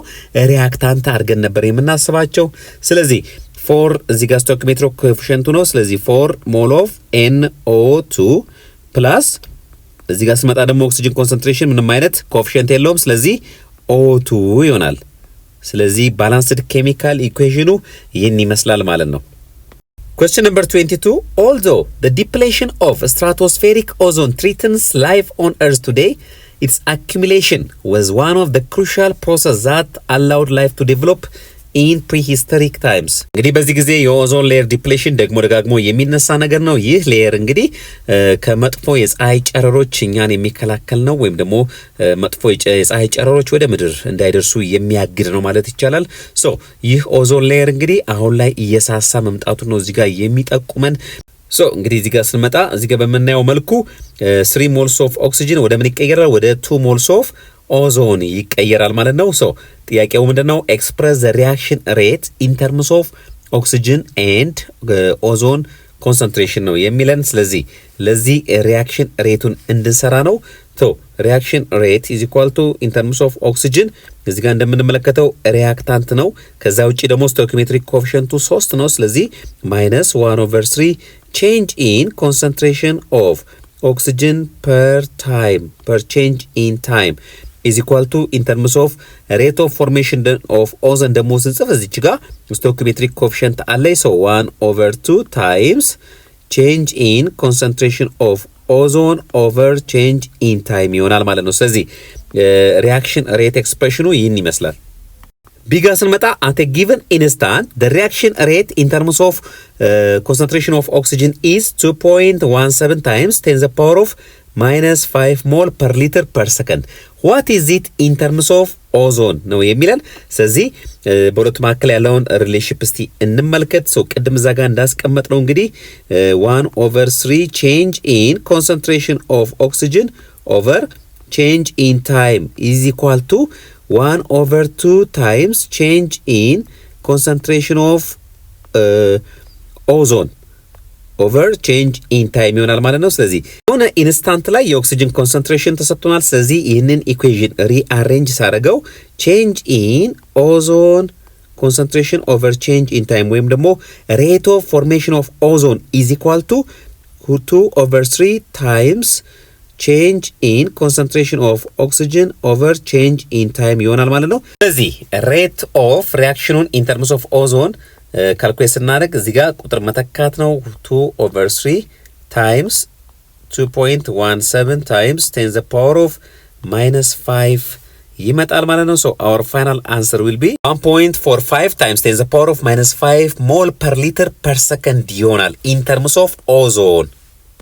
ሪያክታንት አድርገን ነበር የምናስባቸው። ስለዚህ 4 እዚህ ጋር ስቶኪዮሜትሪክ ኮኤፊሽንቱ ነው። ስለዚህ 4 ሞል ኦፍ NO2 ፕላስ እዚህ ጋር ስመጣ ደግሞ ኦክሲጅን ኮንሰንትሬሽን ምንም አይነት ኮኤፊሽንት የለውም። ስለዚህ O2 ይሆናል። ስለዚህ ባላንስድ ኬሚካል ኢኩዌሽኑ ይህን ይመስላል ማለት ነው። Question number 22 although the depletion of stratospheric ozone threatens life on Earth today, its accumulation was one of the crucial processes that allowed life to develop in prehistoric times. እንግዲህ በዚህ ጊዜ የኦዞን ሌየር ዲፕሌሽን ደግሞ ደጋግሞ የሚነሳ ነገር ነው። ይህ ሌየር እንግዲህ ከመጥፎ የፀሐይ ጨረሮች እኛን የሚከላከል ነው ወይም ደግሞ መጥፎ የፀሐይ ጨረሮች ወደ ምድር እንዳይደርሱ የሚያግድ ነው ማለት ይቻላል። ይህ ኦዞን ሌየር እንግዲህ አሁን ላይ እየሳሳ መምጣቱ ነው እዚህ ጋር የሚጠቁመን። እንግዲህ እዚህ ጋር ስንመጣ እዚህ ጋር በመናየው መልኩ 3 moles of oxygen ወደ ምን ይቀየራል? ወደ 2 moles of ኦዞን ይቀየራል ማለት ነው። ጥያቄው ምንድነው? ኤክስፕረስ ዘ ሪአክሽን ሬት ኢን ተርምስ ኦፍ ኦክሲጅን ኤንድ ኦዞን ኮንሰንትሬሽን ነው የሚለን። ስለዚህ ለዚህ ሪአክሽን ሬቱን እንድንሰራ ነው። ሪአክሽን ሬት ኢዝ ኢኳል ቱ ኢን ተርምስ ኦፍ ኦክሲጅን እዚህ ጋር እንደምንመለከተው ሪአክታንት ነው። ከዛ ውጪ ደግሞ ስቶኪዮሜትሪክ ኮኤፊሽንቱ 3 ነው። ስለዚህ -1/3 ቼንጅ ኢን ኮንሰንትሬሽን ኦፍ ኦክሲጅን ፐር ቼንጅ ኢን ታይም is equal to in terms of rate of formation of ozone ደግሞ ስንጽፍ እዚች ጋር stoichiometric coefficient አለ። 1/2 times change in concentration of ozone over change in time ይሆናል ማለት ነው። ስለዚህ reaction rate expression ይህን ይመስላል። ቢጋ ስንመጣ at a given instant the reaction rate in terms of concentration of oxygen is 2.17 times 10 to the power of -5 mole per liter per second. What is it in terms of ozone ነው የሚለን። ስለዚህ በሁለቱ መካከል ያለውን ሪሌሽንሺፕ እስቲ እንመልከት። ቅድም እዛ ጋር እንዳስቀመጥ ነው እንግዲህ 1/3 change in concentration of oxygen over change in time is equal to 1/2 times change in concentration of ozone ኦቨር ቼንጅ ኢን ታይም ይሆናል ማለት ነው። ስለዚህ የሆነ ኢንስታንት ላይ የኦክሲጅን ኮንሰንትሬሽን ተሰጥቶናል። ስለዚህ ይህንን ኢኩዌዥን ሪአሬንጅ ሳደርገው ቼንጅ ኢን ኦዞን ኮንሰንትሬሽን ኦቨር ቼንጅ ኢን ታይም ወይም ደግሞ ሬት ኦፍ ፎርሜሽን ኦፍ ኦዞን ኢዝ ኢኳል ቱ 2/3 ታይምስ ቼንጅ ኢን ኮንሰንትሬሽን ኦፍ ኦክሲጅን ኦቨር ቼንጅ ኢን ታይም ይሆናል ማለት ነው። ስለዚህ ሬት ኦፍ ሪያክሽኑን ኢን ተርምስ ኦፍ ኦዞን ካልኩሌት ስናደርግ እዚህ ጋር ቁጥር መተካት ነው። 2/3 ታይምስ 2.17 ታይምስ 10⁻⁻5 ይመጣል ማለት ነው። ሶ our final answer will be 1.45 times 10⁻⁻5 ሞል ፐር ሊትር ፐር ሰከንድ ይሆናል ኢን ተርምስ ኦፍ ኦዞን